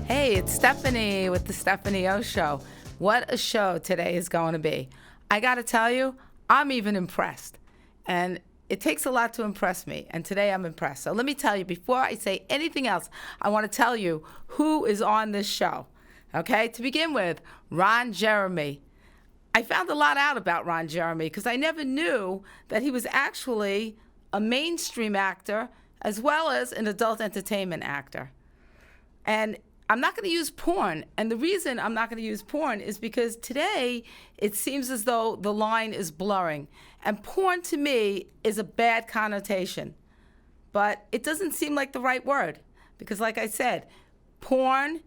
Hey, it's Stephanie with the Stephanie O Show. What a show today is going to be. I got to tell you, I'm even impressed. And it takes a lot to impress me. And today I'm impressed. So let me tell you, before I say anything else, I want to tell you who is on this show. Okay? To begin with, Ron Jeremy. I found a lot out about Ron Jeremy because I never knew that he was actually a mainstream actor as well as an adult entertainment actor. And I'm not going to use porn. And the reason I'm not going to use porn is because today it seems as though the line is blurring. And porn to me is a bad connotation. But it doesn't seem like the right word. Because like I said, porn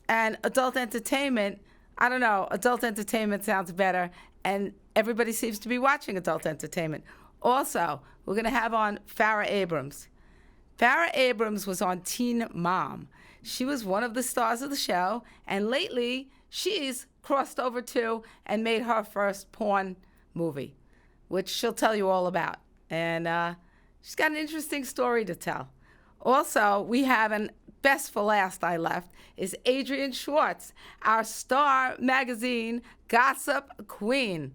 and adult entertainment, I don't know, adult entertainment sounds better. And everybody seems to be watching adult entertainment. Also, we're going to have on Farrah Abrams. Farrah Abrams was on Teen Mom. She was one of the stars of the show, and lately she's crossed over to and made her first porn movie, which she'll tell you all about. And she's got an interesting story to tell. Also, we have an best for last I left is Adrienne Schwartz, our Star Magazine gossip queen.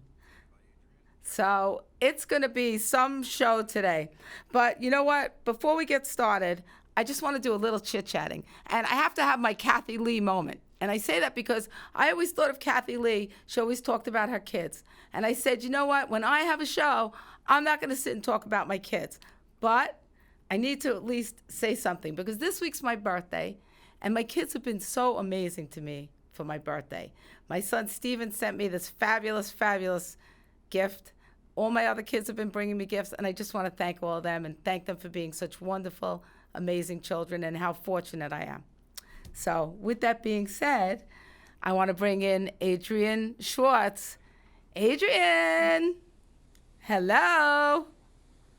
So it's going to be some show today. But you know what? Before we get started, I just want to do a little chit-chatting. And I have to have my Kathy Lee moment. And I say that because I always thought of Kathy Lee. She always talked about her kids. And I said, you know what? When I have a show, I'm not going to sit and talk about my kids. But I need to at least say something because this week's my birthday. And my kids have been so amazing to me for my birthday. My son Steven sent me this fabulous, fabulous gift. All my other kids have been bringing me gifts. And I just want to thank all of them and thank them for being such wonderful, amazing children and how fortunate I am. So with that being said, I want to bring in Adrienne Schwartz. Adrienne, hello.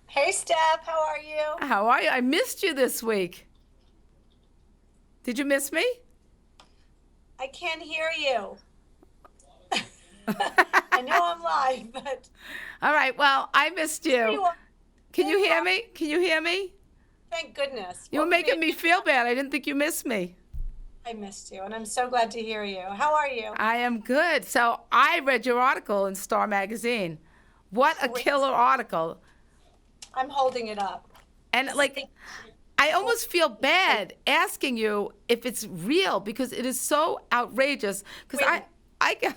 Hey, Steph, how are you? How are you? I missed you this week. Did you miss me? I can't hear you. I know I'm live, but... All right, well, I missed you. Can you hear me? Can you hear me? Thank goodness. You were making me feel bad. I didn't think you missed me. I missed you, and I'm so glad to hear you. How are you? I am good. So I read your article in Star Magazine. What a killer article. I'm holding it up. And like, I almost feel bad asking you if it's real because it is so outrageous. Because You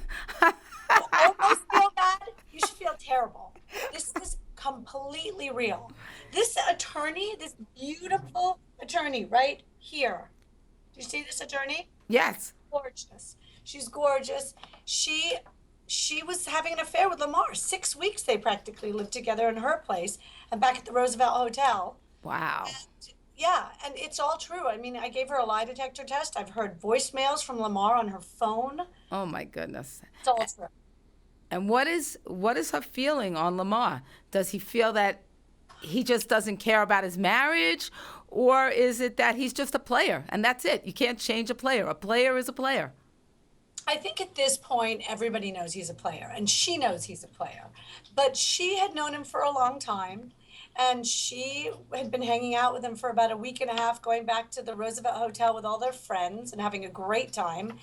almost feel bad? You should feel terrible. This is completely real. This attorney, this beautiful attorney right here. Do you see this attorney? Yes. Gorgeous. She's gorgeous. She was having an affair with Lamar. 6 weeks they practically lived together in her place and back at the Roosevelt Hotel. Wow. And, yeah, and it's all true. I mean, I gave her a lie detector test. I've heard voicemails from Lamar on her phone. Oh my goodness. It's all true. And what is her feeling on Lamar? Does he feel that he just doesn't care about his marriage? Or is it that he's just a player and that's it? You can't change a player. A player is a player. I think at this point, everybody knows he's a player, and she knows he's a player. But she had known him for a long time, and she had been hanging out with him for about a week and a half, going back to the Roosevelt Hotel with all their friends and having a great time.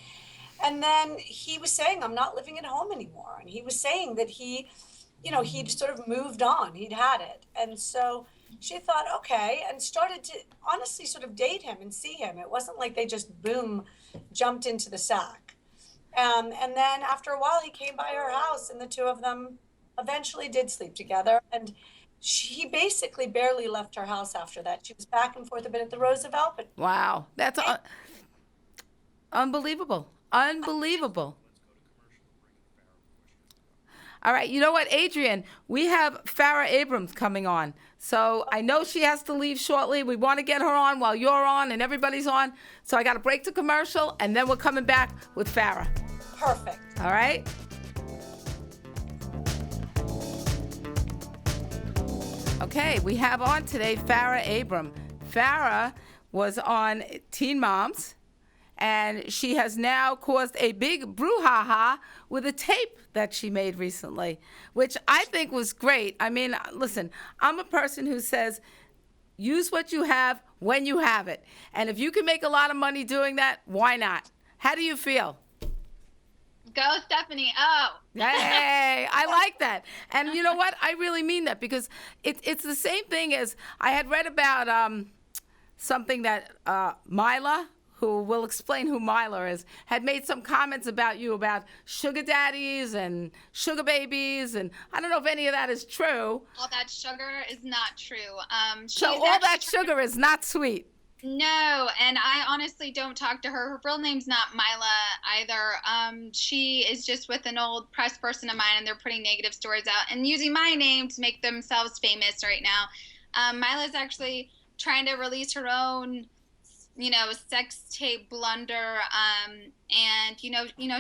And then he was saying, I'm not living at home anymore. And he was saying that he'd sort of moved on. He'd had it. And so she thought, okay, and started to honestly sort of date him and see him. It wasn't like they just, boom, jumped into the sack. And then after a while, he came by her house, and the two of them eventually did sleep together. And she basically barely left her house after that. She was back and forth a bit at the Roosevelt. But wow, that's unbelievable. Unbelievable. All right, you know what, Adrienne? We have Farrah Abrams coming on. So I know she has to leave shortly. We want to get her on while you're on and everybody's on. So I got to break to commercial, and then we're coming back with Farrah. Perfect. All right? Okay, we have on today Farrah Abrams. Farrah was on Teen Moms, and she has now caused a big brouhaha with a tape that she made recently, which I think was great. I mean, listen, I'm a person who says use what you have when you have it. And if you can make a lot of money doing that, why not? How do you feel? Go, Stephanie. Oh. Hey, I like that. And you know what? I really mean that because it's the same thing as I had read about something that Mila, who will explain who Mila is, had made some comments about you about sugar daddies and sugar babies. And I don't know if any of that is true. All that sugar is not true. So all that sugar is not sweet. No, and I honestly don't talk to her. Her real name's not Mila either. She is just with an old press person of mine, and they're putting negative stories out and using my name to make themselves famous right now. Mila's actually trying to release her own, sex tape blunder. And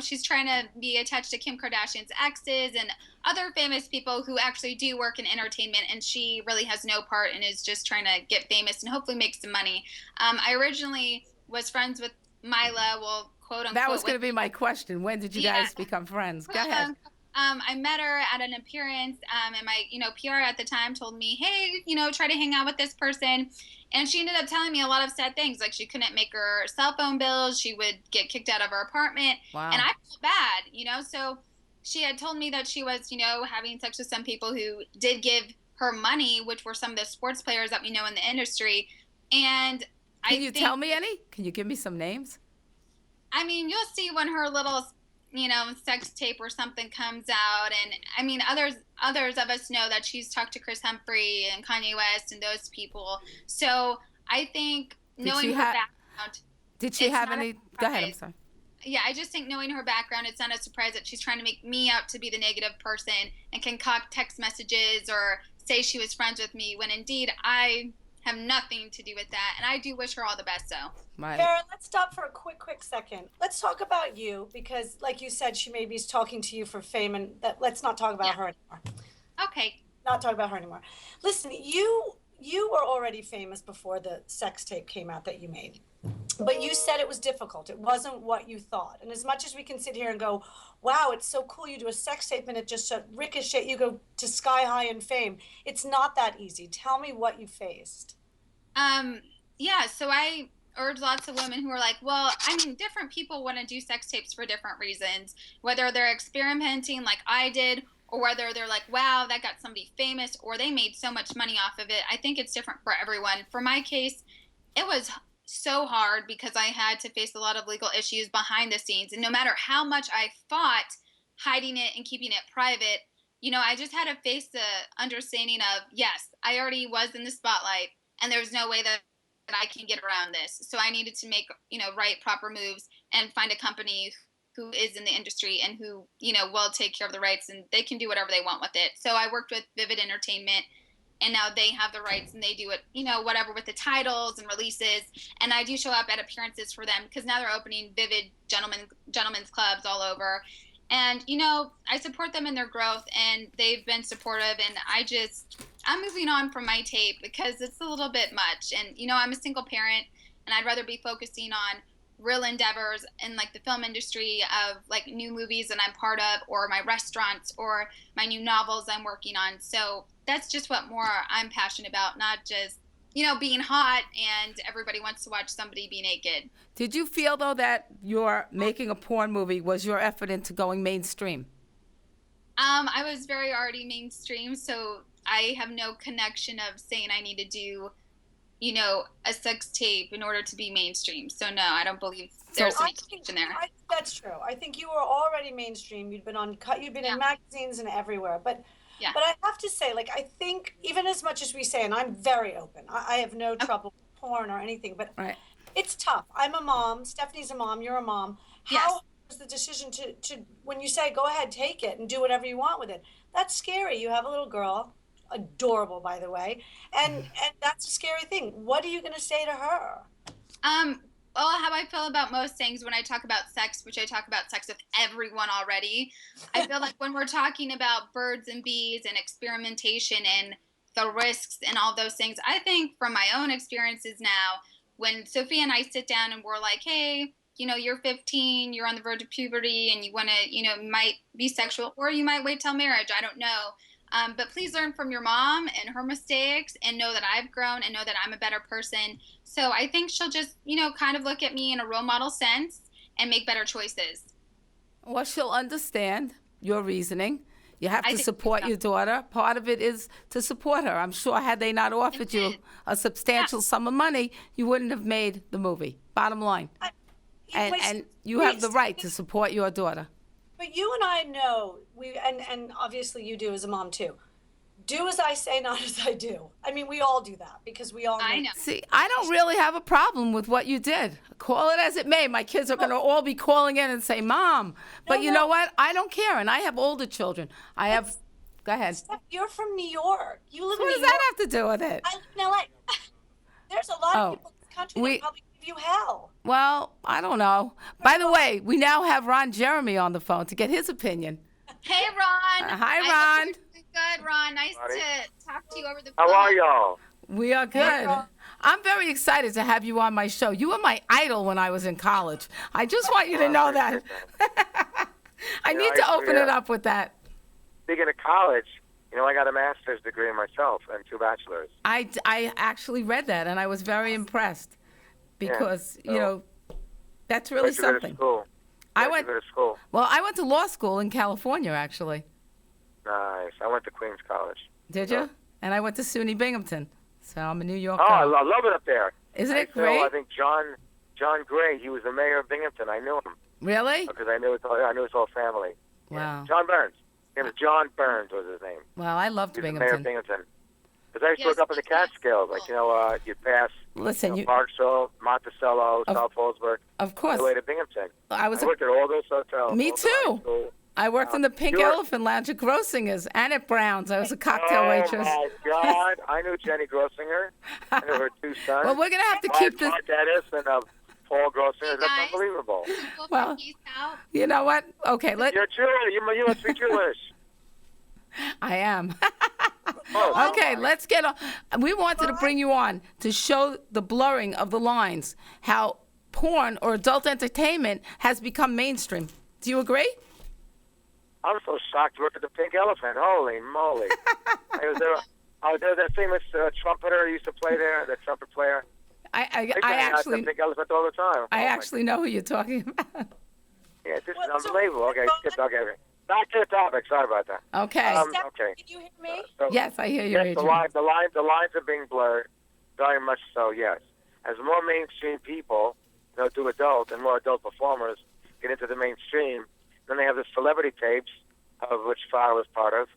she's trying to be attached to Kim Kardashian's exes and other famous people who actually do work in entertainment, and she really has no part and is just trying to get famous and hopefully make some money. I originally was friends with Mila, well, quote unquote. That was going to be my question. When did you guys become friends? Go ahead. I met her at an appearance, and my, PR at the time told me, hey, try to hang out with this person. And she ended up telling me a lot of sad things, like she couldn't make her cell phone bills, she would get kicked out of her apartment. Wow. And I felt bad, so she had told me that she was, having sex with some people who did give her money, which were some of the sports players that we know in the industry. And Can you tell me any? Can you give me some names? I mean, you'll see when her little, sex tape or something comes out. And I mean, others of us know that she's talked to Chris Humphrey and Kanye West and those people. So I think knowing her background. Did she have any? Go ahead, I'm sorry. Yeah, I just think knowing her background, it's not a surprise that she's trying to make me out to be the negative person and concoct text messages or say she was friends with me when indeed I have nothing to do with that. And I do wish her all the best, though. Farrah, let's stop for a quick second. Let's talk about you because, like you said, she maybe is talking to you for fame, and let's not talk about her anymore. Okay. Not talk about her anymore. Listen, you were already famous before the sex tape came out that you made. But you said it was difficult. It wasn't what you thought. And as much as we can sit here and go, wow, it's so cool, you do a sex tape and it just ricochet, you go to sky high in fame. It's not that easy. Tell me what you faced. Yeah, so I urge lots of women who are like, well, I mean, different people want to do sex tapes for different reasons, whether they're experimenting like I did, or whether they're like, wow, that got somebody famous, or they made so much money off of it. I think it's different for everyone. For my case, it was so hard because I had to face a lot of legal issues behind the scenes. And no matter how much I fought hiding it and keeping it private, I just had to face the understanding of, yes, I already was in the spotlight and there's no way that I can get around this. So I needed to make, right, proper moves and find a company who is in the industry and who, will take care of the rights, and they can do whatever they want with it. So I worked with Vivid Entertainment, and now they have the rights and they do it, whatever with the titles and releases. And I do show up at appearances for them because now they're opening Vivid gentlemen's clubs all over. And, I support them in their growth, and they've been supportive. And I'm moving on from my tape because it's a little bit much. And, I'm a single parent, and I'd rather be focusing on real endeavors in like the film industry of like new movies that I'm part of, or my restaurants, or my new novels I'm working on. So that's just what more I'm passionate about, not just, being hot and everybody wants to watch somebody be naked. Did you feel, though, that your making a porn movie was your effort into going mainstream? I was very already mainstream, so I have no connection of saying I need to do, a sex tape in order to be mainstream. So no, I don't believe there's any connection there. I think that's true. I think you were already mainstream. You'd been in magazines and everywhere. But I have to say, like, I think even as much as we say, and I'm very open, I have no trouble with porn or anything, but it's tough. I'm a mom. Stephanie's a mom. You're a mom. How was the decision to when you say, go ahead, take it and do whatever you want with it? That's scary. You have a little girl, adorable, by the way, and that's a scary thing. What are you going to say to her? Well, how I feel about most things when I talk about sex, which I talk about sex with everyone already, I feel like when we're talking about birds and bees and experimentation and the risks and all those things, I think from my own experiences now, when Sophia and I sit down and we're like, hey, you're 15, you're on the verge of puberty, and you want to, might be sexual, or you might wait till marriage, I don't know. But please learn from your mom and her mistakes and know that I've grown and know that I'm a better person. So I think she'll just, kind of look at me in a role model sense and make better choices. Well, she'll understand your reasoning. You have I to think support so. your daughter. Part of it is to support her. I'm sure had they not offered you did. a substantial sum of money, you wouldn't have made the movie. Bottom line. And you have the right to support your daughter. But you and I know and obviously you do as a mom too. Do as I say, not as I do. I mean, we all do that because we all I make know. See, I don't really have a problem with what you did. Call it as it may. My kids are going to all be calling in and say, Mom. But you no. know what? I don't care. And I have older children. I have. Go ahead. Steph, you're from New York. You live What in does New York. that have to do with it? I live in LA. There's a lot Oh, of people in this country that probably give you hell. Well, I don't know. By the way, we now have Ron Jeremy on the phone to get his opinion. Hey, Ron. Hi, I hope Ron. you're doing good, Ron. Nice Buddy. to talk to you over the phone. How are y'all? We are good. Ron. I'm very excited to have you on my show. You were my idol when I was in college. I just want you to know that. I You know, need to I- open it up with that. Speaking of college, I got a master's degree myself and 2 bachelors. I actually read that and I was very impressed because, so- that's really Where'd you go to something. school? I Where'd you went go to school? Well, I went to law school in California actually. Nice. I went to Queens College. Did Yeah. you? And I went to SUNY Binghamton. So I'm a New Yorker. Oh, I love it up there. Isn't I it great? I think John Gray, he was the mayor of Binghamton. I knew him Really? because I knew his whole family. Wow. John Burns. His name was John Burns was his name. Well, I loved He was the mayor of Binghamton. Binghamton. Because I used to Yes, look up in the Catskills, like, you pass Listen, Parksville, Monticello, Of South Holsburg, of all course. the way to Binghamton. I I was worked at all those hotels. Me all the high too. school. I worked in the Pink you were- Elephant Lounge at Grossinger's and at Brown's. I was a cocktail waitress. Oh, my God. I knew Jenny Grossinger. I knew her 2 sons. Well, we're going to have to keep this. Mark Dennis and Paul Grossinger. Hey, That's guys. unbelievable. People Well- from Peace Out. You know what? Okay, You're Jewish. You must be Jewish. I am. Oh, Okay, let's get on. We wanted to bring you on to show the blurring of the lines, how porn or adult entertainment has become mainstream. Do you agree? I'm so shocked to work at the Pink Elephant. Holy moly. I was there. That famous trumpeter who used to play there, the trumpet player. I I used to I hang out at actually the Pink Elephant all the time. I Oh, my actually know who you're talking about. Yeah, this Well, is so- unbelievable. Okay, skip. Okay, back to the topic. Sorry about that. Okay. Steph, okay. Can you hear me? So, Yes, I hear you, yes, the lines are being blurred, very much so. Yes, as more mainstream people, do adult and more adult performers get into the mainstream, then they have the celebrity tapes, of which Farrah was part of.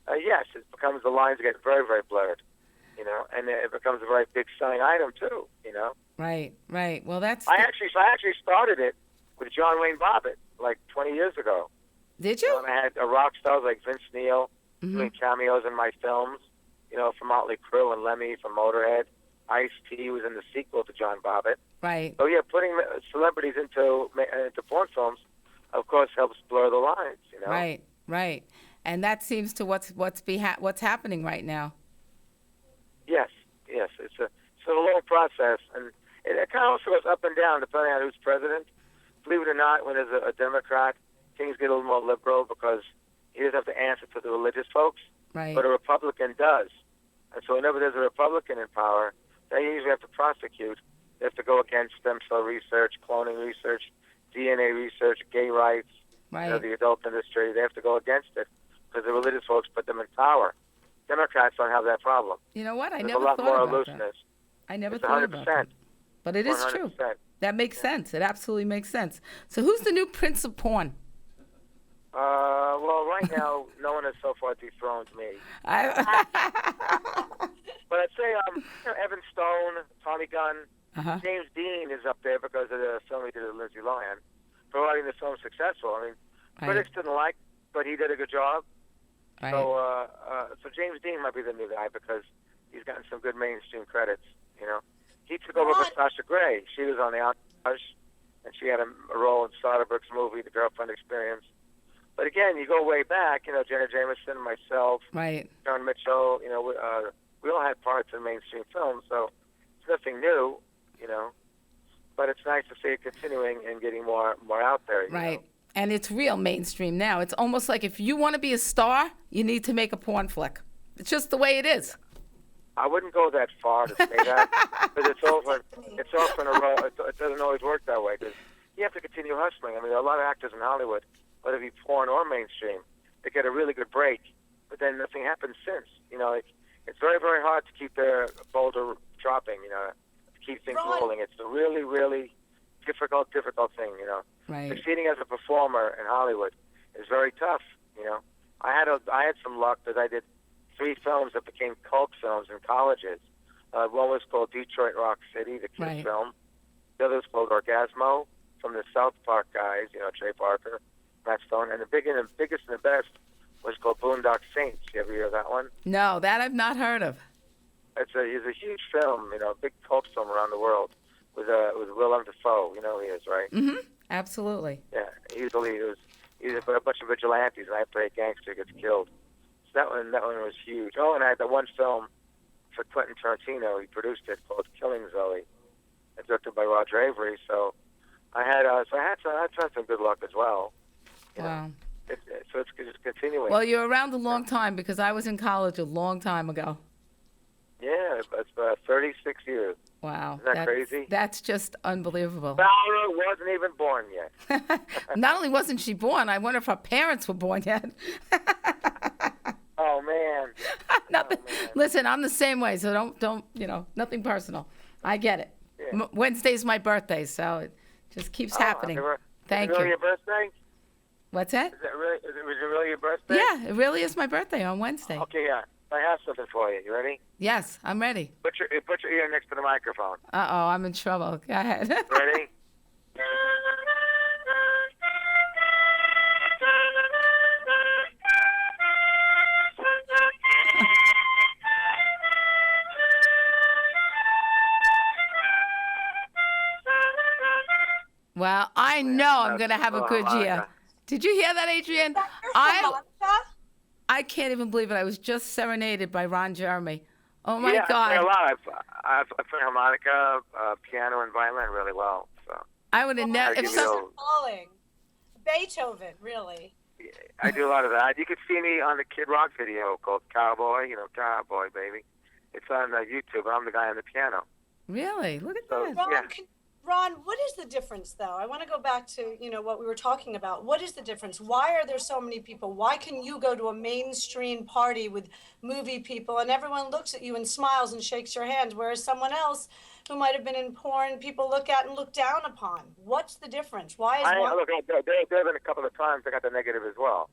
Yes, it becomes the lines get very, very blurred. And it becomes a very big selling item too. Right, right. Well, that's. I actually started it with John Wayne Bobbitt like 20 years ago. Did you? And I had rock stars like Vince Neil Mhm. doing cameos in my films, from Motley Crue and Lemmy from Motorhead. Ice-T was in the sequel to John Bobbitt. Right. So yeah, putting celebrities into porn films, of course, helps blur the lines. Right, right. And that seems to what's happening right now. Yes. It's a long process, and it kind of also goes up and down depending on who's president. Believe it or not, when there's a Democrat, things get a little more liberal because he doesn't have to answer to the religious folks, Right. but a Republican does. And so whenever there's a Republican in power, they usually have to prosecute. They have to go against stem cell research, cloning research, DNA research, gay rights, Right. the adult industry. They have to go against it because the religious folks put them in power. Democrats don't have that problem. You know what? I There's never a lot thought more about that. looseness. I never It's thought about that. 100%. But it is true. 100%. That makes sense. It absolutely makes sense. So who's the new prince of porn? Well, right now, no one has so far dethroned me. But I'd say Evan Stone, Tommy Gunn, Uh-huh. James Dean is up there because of the film he did with Lindsay Lohan, providing the film successful. I mean, Right. critics didn't like, but he did a good job. Right. So James Dean might be the new guy because he's gotten some good mainstream credits. He took over for Sasha Grey. She was on the Entourage, and she had a role in Soderbergh's movie, The Girlfriend Experience. But again, you go way back. Jenna Jameson, myself, Right. John Mitchell. We all had parts in mainstream films, so it's nothing new. But it's nice to see it continuing and getting more out there. Right. And it's real mainstream now. It's almost like if you want to be a star, you need to make a porn flick. It's just the way it is. I wouldn't go that far to say that, because it's often a role. It doesn't always work that way, because you have to continue hustling. I mean, there are a lot of actors in Hollywood, whether it be porn or mainstream, they get a really good break, but then nothing happens since. You know, it's very, very hard to keep their boulder dropping, you know, to keep things rolling. It's a really, really difficult thing, you know. Right. Succeeding as a performer in Hollywood is very tough, you know. I had some luck that I did 3 films that became cult films in colleges. One was called Detroit Rock City, the kids' film. The other was called Orgasmo, from the South Park guys, you know, Trey Parker, Matt Stone. And the biggest and the best was called Boondock Saints. You ever hear of that one? No, that I've not heard of. It's a huge film, you know, a big cult film around the world with Willem Dafoe. You know who he is, right? Mm-hmm. Absolutely. Yeah, he's the lead. He's a bunch of vigilantes, and I play a gangster who gets killed. So that one was huge. Oh, and I had the one film for Quentin Tarantino. He produced it called Killing Zoe, directed by Roger Avery. So I had some good luck as well. You know. Wow. So it's just continuing. Well, you're around a long time because I was in college a long time ago. Yeah, it's 36 years. Wow. Isn't that crazy? That's just unbelievable. Laura wasn't even born yet. Not only wasn't she born, I wonder if her parents were born yet. Oh, man. Nothing. Oh, man. Listen, I'm the same way, so don't nothing personal. I get it. Yeah. Wednesday's my birthday, so it just keeps happening. Thank is it really you. your birthday? What's that? Was it really your birthday? Yeah, it really is my birthday on Wednesday. Okay, yeah. I have something for you. You ready? Yes, I'm ready. Put your ear next to the microphone. Uh-oh, I'm in trouble. Go ahead. Ready? Well, I know I'm going to have a good year. Monica. Did you hear that, Adrienne? I can't even believe it. I was just serenaded by Ron Jeremy. Oh, my Yeah, God. I play a lot. I play harmonica, piano, and violin really well. So I would have never. I'll If give you some, Falling. Beethoven, really. I do a lot of that. You could see me on the Kid Rock video called Cowboy, you know, Cowboy, baby. It's on YouTube. I'm the guy on the piano. Really? Look at So, that. yeah. Ron, what is the difference, though? I want to go back to, what we were talking about. What is the difference? Why are there so many people? Why can you go to a mainstream party with movie people and everyone looks at you and smiles and shakes your hand, whereas someone else who might have been in porn, people look at and look down upon? What's the difference? Why is one... Look, there have been a couple of times I got the negative as well.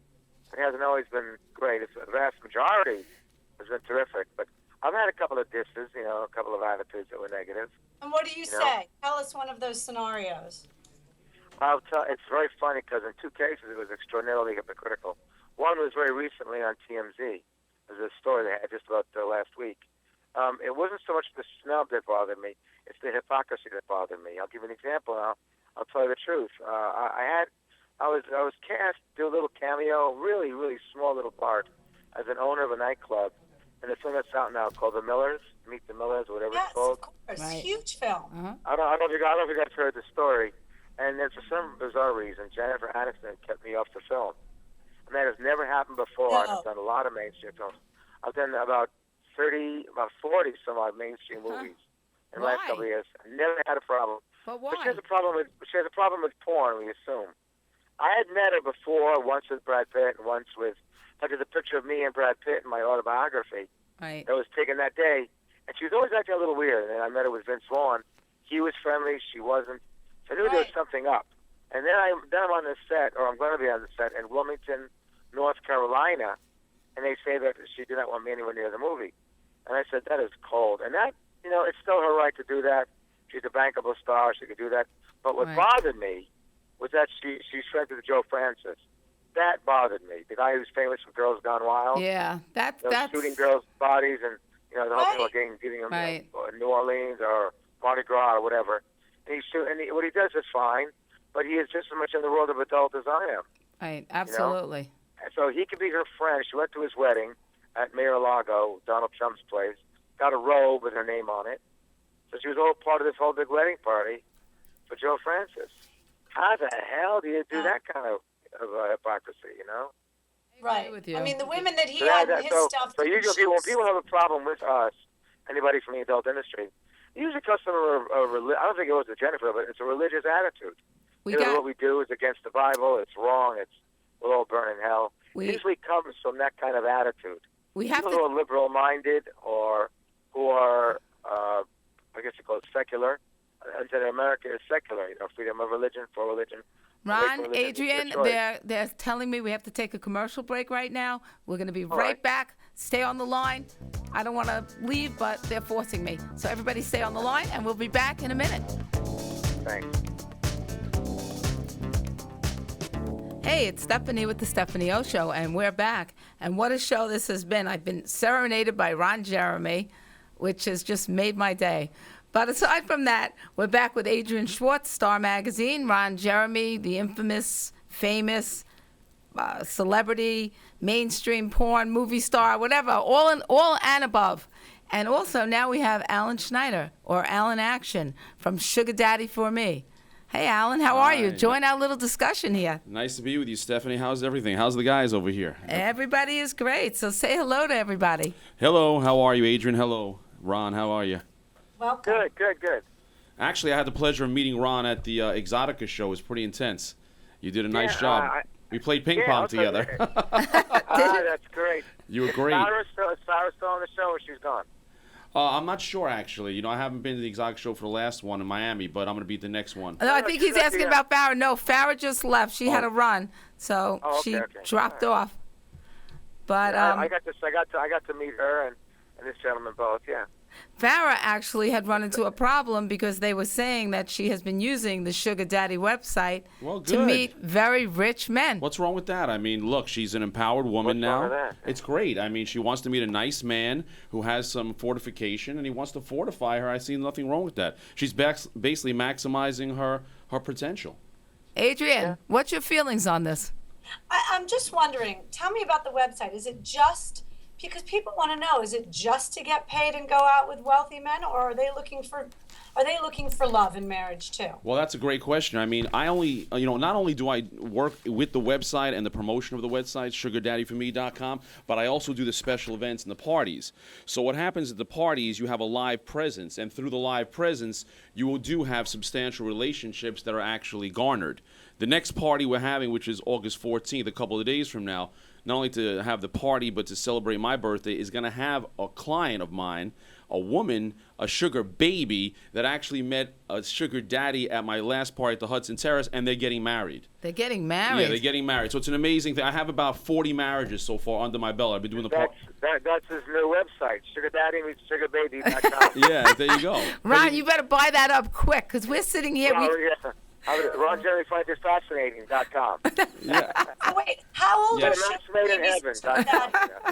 It hasn't always been great. It's the vast majority has been terrific, but I've had a couple of disses, a couple of attitudes that were negative. And what do you say? Tell us one of those scenarios. I'll tell. It's very funny because in 2 cases it was extraordinarily hypocritical. One was very recently on TMZ. There's a story they had just about last week. It wasn't so much the snub that bothered me; it's the hypocrisy that bothered me. I'll give you an example now. I'll tell you the truth. I was cast to do a little cameo, really, really small little part, as an owner of a nightclub in a film that's out now called The Millers, Meet the Millers, or whatever Yes, it's called. of course. Right. Huge film. Uh-huh. I don't know if you guys heard the story. And then for some bizarre reason, Jennifer Aniston kept me off the film. And that has never happened before. No. I've done a lot of mainstream films. I've done about 40 some odd mainstream movies in the last Why? couple of years. I never had a problem. But But why? she has a problem with porn, we assume. I had met her before, once with Brad Pitt and once with, I did a picture of me and Brad Pitt in my autobiography Right. that was taken that day. And she was always acting a little weird. And then I met her with Vince Vaughn. He was friendly, she wasn't. So I knew there was something up. And then I'm on the set, or I'm going to be on the set, in Wilmington, North Carolina, and they say that she did not want me anywhere near the movie. And I said, that is cold. And that, it's still her right to do that. She's a bankable star. She could do that. But what Right. bothered me was that she's friends with Joe Francis. That bothered me. The guy who's famous for Girls Gone Wild. Yeah, that's Shooting girls' bodies and, the whole thing Right. about getting them Right. New Orleans or Mardi Gras or whatever. And what he does is fine, but he is just as much in the world of adult as I am. right. Absolutely. And so he could be her friend. She went to his wedding at Mar-a-Lago, Donald Trump's place, got a robe with her name on it. So she was all part of this whole big wedding party for Joe Francis. How the hell do you do that kind of, of hypocrisy, you know? Right. with you. I mean, the women that he So, had that- in his so, stuff. so didn't usually when choose. people have a problem with us, anybody from the adult industry, usually customer I don't think it was to Jennifer, but it's a religious attitude. We You know, got what we do is against the Bible. It's wrong. We'll all burn in hell. We- It usually comes from that kind of attitude. we have People to who are liberal-minded or who are, I guess you call it secular. And then America is secular. You know, freedom of religion for religion. Ron, Religion is your Adrian, choice. they're telling me we have to take a commercial break right now. We're going to be All right right. back. Stay on the line. I don't want to leave, but they're forcing me. So everybody stay on the line, and we'll be back in a minute. Thanks. Hey, it's Stephanie with the Stephanie O Show, and we're back. And what a show this has been. I've been serenaded by Ron Jeremy, which has just made my day. But aside from that, we're back with Adrian Schwartz, Star Magazine, Ron Jeremy, the infamous, famous celebrity, mainstream porn, movie star, whatever, all and above. And also now we have Alan Schneider, or Alan Action, from Sugar Daddy for Me. Hey, Alan, how are you? Hi. Join our little discussion here. Nice to be with you, Stephanie. How's everything? How's the guys over here? Everybody is great, so say hello to everybody. Hello, how are you, Adrian? Hello, Ron, how are you? Welcome. Good. Actually, I had the pleasure of meeting Ron at the Exotica show. It was pretty intense. You did a nice Yeah, job. We played ping pong together. That's great. You were great. Is Sarah still on the show or she's gone? I'm not sure, actually. You know, I haven't been to the Exotic show for the last one in Miami, but I'm going to be at the next one. No, I think he's asking about Farrah. No, Farrah just left. She had a run, so Oh, okay, she okay. dropped All off. But I got to meet her and this gentleman both. Yeah. Farrah actually had run into a problem because they were saying that she has been using the Sugar Daddy website Well, to good. meet very rich men. What's wrong with that? I mean, look, she's an empowered woman What's wrong now. with that? It's great. I mean, she wants to meet a nice man who has some fortification, and he wants to fortify her. I see nothing wrong with that. She's basically maximizing her potential. Adrian, what's your feelings on this? I'm just wondering, tell me about the website. Is it just, because people want to know, is it just to get paid and go out with wealthy men, or are they looking for love and marriage too? Well, that's a great question. I mean, I only, not only do I work with the website and the promotion of the website, sugardaddyforme.com, but I also do the special events and the parties. So what happens at the parties, you have a live presence, and through the live presence, you do have substantial relationships that are actually garnered. The next party we're having, which is August 14th, a couple of days from now, not only to have the party, but to celebrate my birthday, is going to have a client of mine, a woman, a sugar baby, that actually met a sugar daddy at my last party at the Hudson Terrace, and they're getting married. They're getting married. Yeah, they're getting married. So it's an amazing thing. I have about 40 marriages so far under my belt. I've been doing the That's his new website, sugardaddy.com. Yeah, there you go. Ron, you better buy that up quick, because we're sitting here. RonJerryFindsFascinating.com. Yeah. Oh, wait, how old Yeah. are Match sugar made in babies? heaven.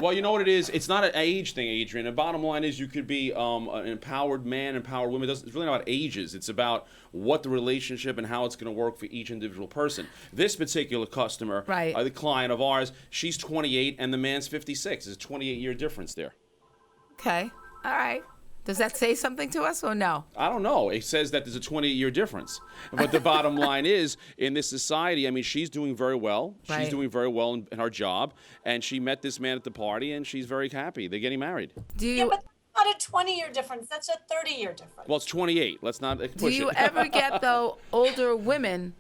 Well, you know what it is? It's not an age thing, Adrian. The bottom line is you could be an empowered man, empowered woman. It's really not about ages. It's about what the relationship and how it's going to work for each individual person. This particular customer, Right. The client of ours, she's 28 and the man's 56. There's a 28-year difference there. Okay, all right. Does that say something to us or no? I don't know. It says that there's a 28-year difference. But the bottom line is, in this society, I mean, she's doing very well. She's Right. doing very well in her job. And she met this man at the party, and she's very happy. They're getting married. Do Yeah, you but that's not a 20-year difference. That's a 30-year difference. Well, it's 28. Let's not push do you it. ever get though older women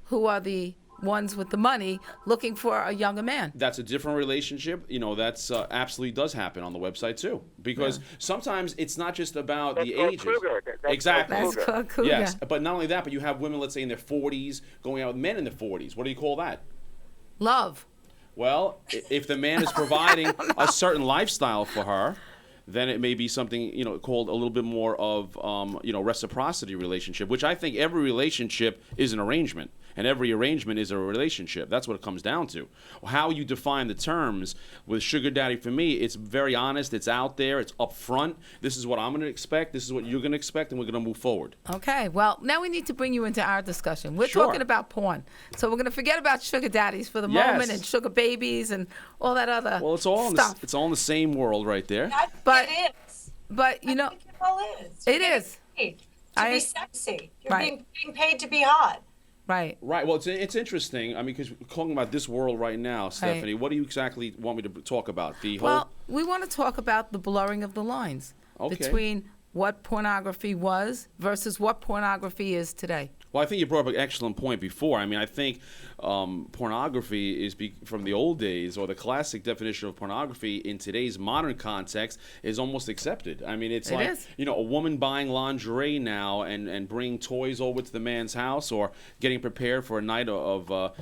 who are the ones with the money looking for a younger man? That's a different relationship. You know, that's absolutely does happen on the website too. Because sometimes it's not just about That's the called ages. cougar. That's Exactly. called That's cougar. called cougar. Yes, but not only that, but you have women, let's say in their 40s, going out with men in their 40s. What do you call that? Love. Well, if the man is providing a certain lifestyle for her, then it may be something, called a little bit more of, reciprocity relationship, which I think every relationship is an arrangement. And every arrangement is a relationship. That's what it comes down to. How you define the terms with Sugar Daddy for me, it's very honest, it's out there, it's upfront. This is what I'm going to expect, this is what you're going to expect, and we're going to move forward. Okay, well, now we need to bring you into our discussion. We're Sure. talking about porn. So we're going to forget about sugar daddies for the Yes. moment and sugar babies and all that other Well, it's all stuff. it's all in the same world right there. I think But- it is. But, you I know, think it all is. it You're is. getting paid to I- be sexy. You're Right. being paid to be hot. Right. Right. Well, it's interesting. I mean, because we're talking about this world right now, Stephanie. What do you exactly want me to talk about? The whole. Well, we want to talk about the blurring of the lines Okay. between what pornography was versus what pornography is today. Well, I think you brought up an excellent point before. I mean, I think pornography is from the old days, or the classic definition of pornography in today's modern context is almost accepted. I mean, it's It like, is. a woman buying lingerie now and bringing toys over to the man's house, or getting prepared for a night of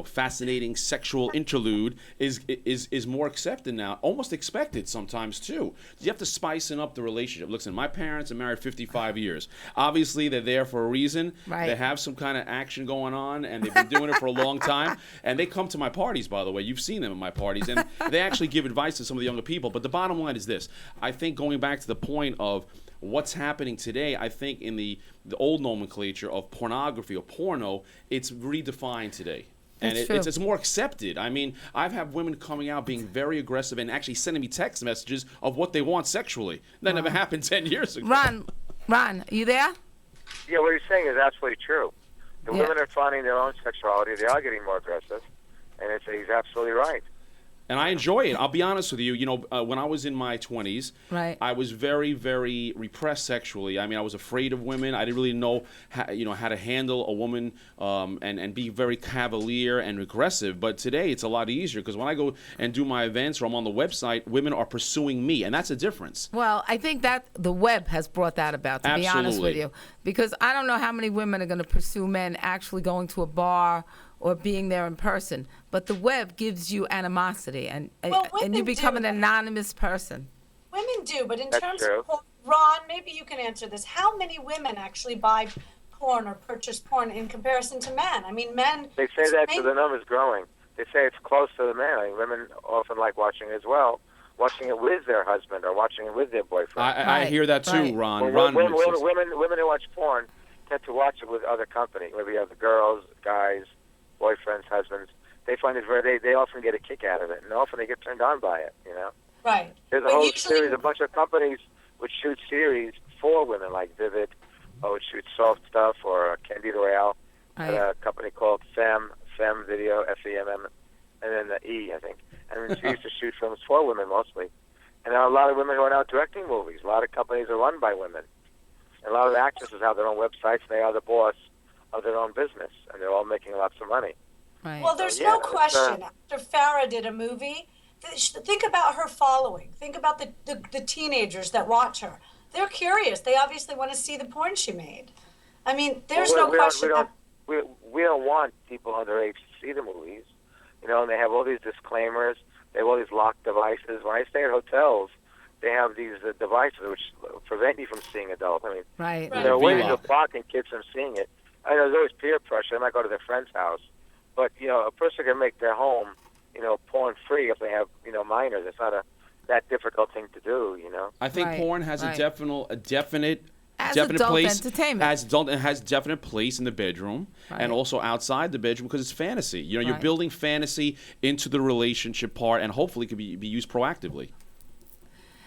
fascinating sexual interlude is more accepted now, almost expected sometimes too. You have to spicing up the relationship. Listen, my parents are married 55 years. Obviously, they're there for a reason. Right. They have some kind of action going on, and they've been doing it for a long time. And they come to my parties, by the way. You've seen them at my parties, and they actually give advice to some of the younger people. But the bottom line is this: I think, going back to the point of what's happening today, I think in the old nomenclature of pornography or porno, it's redefined today. And That's true. it's more accepted. I mean, I've had women coming out being very aggressive and actually sending me text messages of what they want sexually. That never happened 10 years ago. Ron, are you there? Yeah, what he's saying is absolutely true. The Yeah. women are finding their own sexuality. They are getting more aggressive, and he's absolutely right. And I enjoy it. I'll be honest with you. When I was in my 20s, Right. I was very, very repressed sexually. I mean, I was afraid of women. I didn't really know how to handle a woman and be very cavalier and aggressive. But today, it's a lot easier because when I go and do my events or I'm on the website, women are pursuing me, and that's a difference. Well, I think that the web has brought that about, to be honest with Absolutely. you. Because I don't know how many women are going to pursue men actually going to a bar or being there in person. But the web gives you animosity, and Well, you women become do. an anonymous person. Women do, but in That's terms true. of porn, Ron, maybe you can answer this. How many women actually buy porn or purchase porn in comparison to men? I mean, men. They say that, so the number's growing. They say it's close to the men. I mean, women often like watching it as well, watching it with their husband or watching it with their boyfriend. I Right, hear that too, right. Ron. Well, Ron women, makes sense. women who watch porn tend to watch it with other company, maybe other girls, guys, boyfriends, husbands. They find it they often get a kick out of it, and often they get turned on by it, Right. There's a But whole usually- series, a bunch of companies which shoot series for women, like Vivid, or which shoot soft stuff, or Candida Royale, and Right. a company called Femme Video, FEMM, and then the E, I think. And she used to shoot films for women mostly. And there are a lot of women who are now directing movies. A lot of companies are run by women. And a lot of actresses have their own websites, and they are the boss of their own business, and they're all making lots of money. Right. Well, there's yeah, no it's, question. After Farrah did a movie, think about her following. Think about the teenagers that watch her. They're curious. They obviously want to see the porn she made. I mean, there's Well, no question. we don't want people underage to see the movies, and they have all these disclaimers. They have all these locked devices. When I stay at hotels, they have these devices which prevent you from seeing adult. I mean, Right. Right. there are ways VLOC. of blocking kids from seeing it. I know there's always peer pressure. They might go to their friend's house, but a person can make their home, porn free if they have, minors. It's not that difficult thing to do. I think Right, porn has right. a definite As definite adult place entertainment. as adult and has definite place in the bedroom Right. and also outside the bedroom because it's fantasy. You're Right. building fantasy into the relationship part, and hopefully can be used proactively.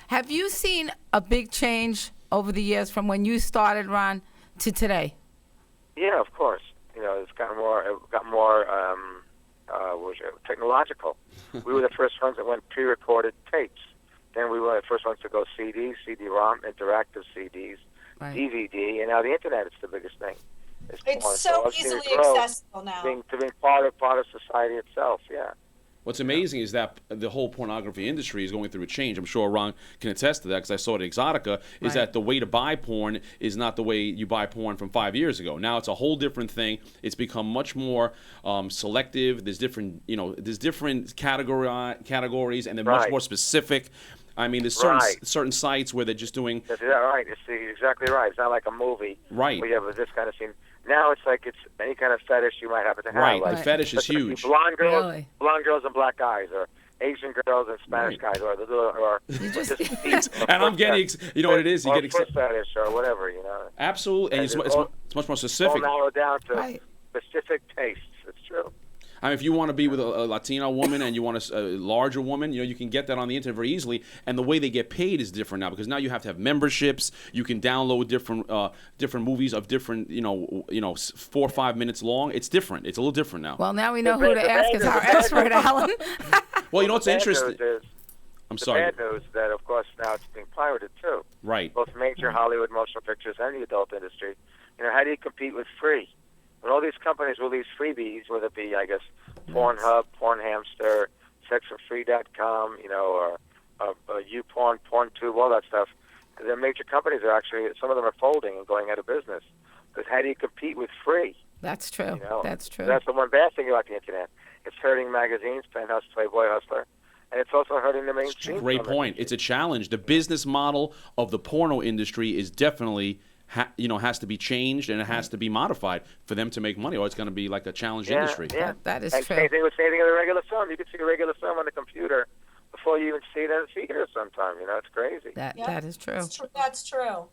Have you seen a big change over the years from when you started, Ron, to today? Yeah, of course. It's gotten more technological. We were the first ones that went pre-recorded tapes. Then we were the first ones to go CDs, CD-ROM, interactive CDs, Right. DVD, and now the internet is the biggest thing. porn. It's so I've seen it easily grow accessible now. to being part of society itself. Yeah. What's amazing is that the whole pornography industry is going through a change. I'm sure Ron can attest to that because I saw it at Exotica, is Right. that the way to buy porn is not the way you buy porn from 5 years ago. Now it's a whole different thing. It's become much more selective. There's different categories, and they're much Right. more specific. I mean, there's Right. certain sites where they're just doing That's right. It's exactly right. It's not like a movie. Right. Where you have this kind of scene. Now it's like it's any kind of fetish you might happen to have. right. Like, The fetish is let's say huge. Blonde Really? girls and black guys, or Asian girls and Spanish Right. guys, or just- feet, or And I'm foot getting, fetish, you know what it is, you or get foot excited. fetish or whatever, Absolutely, and And it's it's all- much more all specific. narrowed down to Right. specific tastes. It's true. I mean, if you want to be with a Latino woman and you want a larger woman, you know, you can get that on the internet very easily. And the way they get paid is different now because now you have to have memberships. You can download different movies of different, 4 or 5 minutes long. It's different. It's a little different now. Well, now we know who to ask as our expert, Alan. Well, you know what's The bad interesting? news is- I'm The sorry. bad news is that, of course, now it's being pirated too. Right. Both major Hollywood motion pictures and the adult industry. How do you compete with free? When all these companies release freebies, whether it be, I guess, Pornhub, Pornhamster, SexForFree.com, or YouPorn, PornTube, all that stuff, the major companies are actually, some of them are folding and going out of business. Because how do you compete with free? That's true. That's true. That's the one bad thing about the internet. It's hurting magazines, Penthouse, Playboy, Hustler, and it's also hurting the mainstream. Great point. It's a challenge. The business model of the porno industry is definitely, has to be changed and it has to be modified for them to make money, or it's going to be like a challenged industry. Yeah, That is and true. same thing with a regular film. You can see a regular film on the computer before you even see it in the theater sometime. It's crazy. That is true. That's true.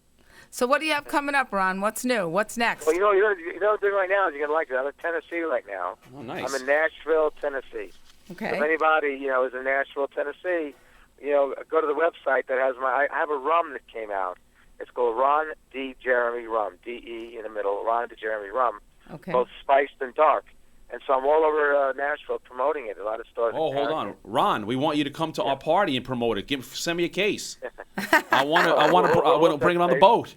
So what do you have coming up, Ron? What's new? What's next? Well, you know what I'm doing right now is you're going to like it. I'm in Tennessee right now. Oh, nice. I'm in Nashville, Tennessee. Okay. If anybody, is in Nashville, Tennessee, go to the website that has I have a rum that came out. It's called Ron D. Jeremy Rum, D-E in the middle, Ron D. Jeremy Rum, Okay. both spiced and dark. And so I'm all over Nashville promoting it. A lot of stores. Oh, hold on, Ron. We want you to come to our party and promote it. Send me a case. I want to bring it on the boat.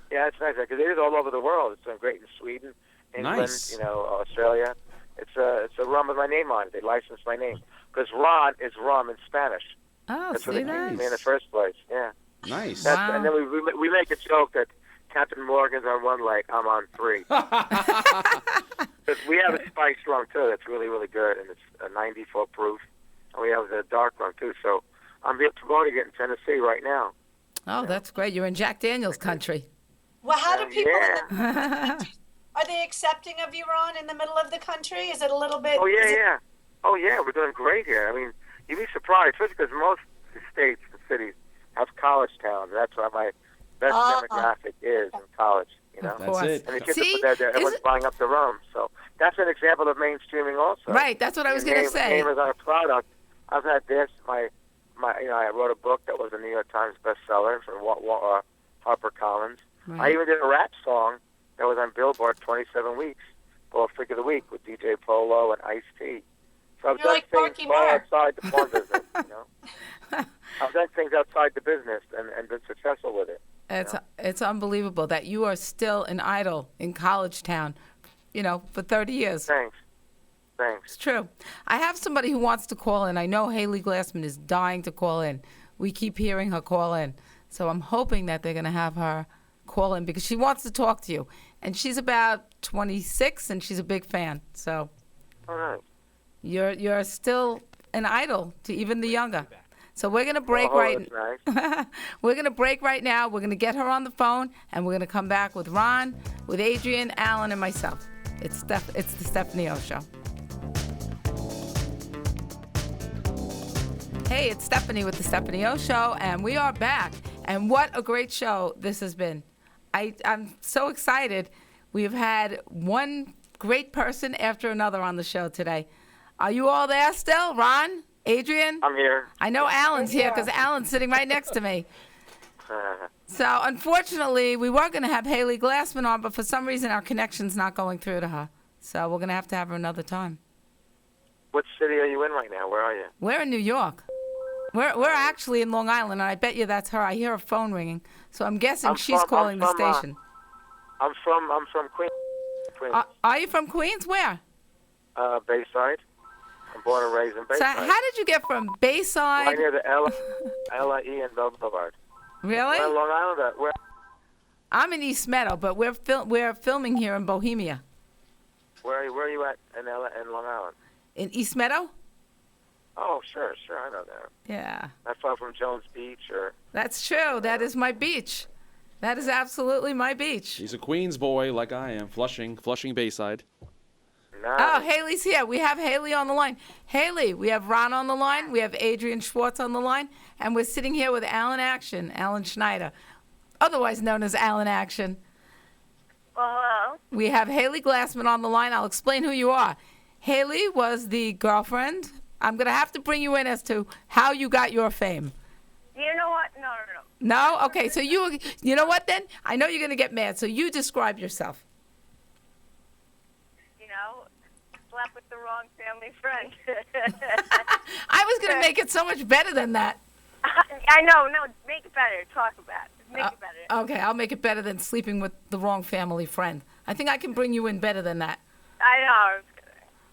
Yeah, it's nice because it is all over the world. It's done great in Sweden, England, Nice. Australia. It's a rum with my name on it. They licensed my name because Ron is rum in Spanish. Oh, That's see what they that? gave me in the first place. Yeah. Nice. Wow. And then we make a joke that Captain Morgan's on one leg, I'm on three. But we have a spiced rum too. That's really, really good, and it's a 94 proof. And we have the dark rum too. So I'm here promoting it in Tennessee right now. Oh, that's great. You're in Jack Daniels country. Well, how do people Yeah. are they accepting of you, Ron, in the middle of the country? Is it a little bit? Oh yeah, is it- yeah. Oh yeah, we're doing great here. I mean, you'd be surprised, especially because most states and cities have college towns. That's why my best demographic is in college. Of That's course. it. And the kids See? are everyone's buying up the rum. So that's an example of mainstreaming also. Right, that's what I was Your going to name- say. Name is on a product. I've had this. I wrote a book that was a New York Times bestseller for HarperCollins. Right. I even did a rap song that was on Billboard 27 weeks, for Freak of the Week with DJ Polo and Ice-T. So I've You're done like things Marky far Mark. outside the porn business, I've done things outside the business and been successful with it. It's unbelievable that you are still an idol in College Town, for 30 years. Thanks. It's true. I have somebody who wants to call in. I know Haley Glassman is dying to call in. We keep hearing her call in. So I'm hoping that they're going to have her call in because she wants to talk to you. And she's about 26 and she's a big fan. So All right. you're still an idol to even the younger. So we're going to break That's nice. We're going to break right now. We're going to get her on the phone, and we're going to come back with Ron, with Adrian, Alan, and myself. It's the Stephanie O Show. Hey, it's Stephanie with the Stephanie O Show, and we are back. And what a great show this has been. I'm so excited. We've had one great person after another on the show today. Are you all there still? Ron? Adrian? I'm here. I know Alan's here because Alan's sitting right next to me. So, unfortunately, we were going to have Haley Glassman on, but for some reason our connection's not going through to her. So we're going to have her another time. What city are you in right now? Where are you? We're in New York. We're actually in Long Island, and I bet you that's her. I hear her phone ringing. So I'm guessing she's calling the station. I'm from Queens. Are you from Queens? Where? Bayside. I'm born and raised in So Bayside. how did you get from Bayside? Right near the L.E. and Bell Boulevard. Really? Where in Long Island? Where? I'm in East Meadow, but we're filming here in Bohemia. Where are you at in Long Island? In East Meadow? Oh, sure, I know that. Yeah. Not far from Jones Beach or... That's true. That is my beach. That is absolutely my beach. He's a Queens boy like I am. Flushing Bayside. Nice. Oh, Haley's here. We have Haley on the line. Haley, we have Ron on the line. We have Adrian Schwartz on the line. And we're sitting here with Alan Action, Alan Schneider, otherwise known as Alan Action. Well, hello. We have Haley Glassman on the line. I'll explain who you are. Haley was the girlfriend. I'm going to have to bring you in as to how you got your fame. You know what? No. No? Okay, so you know what then? I know you're going to get mad, so you describe yourself. You know, slept with the wrong family friend. I was going to make it so much better than that. I know. No, make it better. Talk about it. Make it better. Okay, I'll make it better than sleeping with the wrong family friend. I think I can bring you in better than that. I know. I was kidding.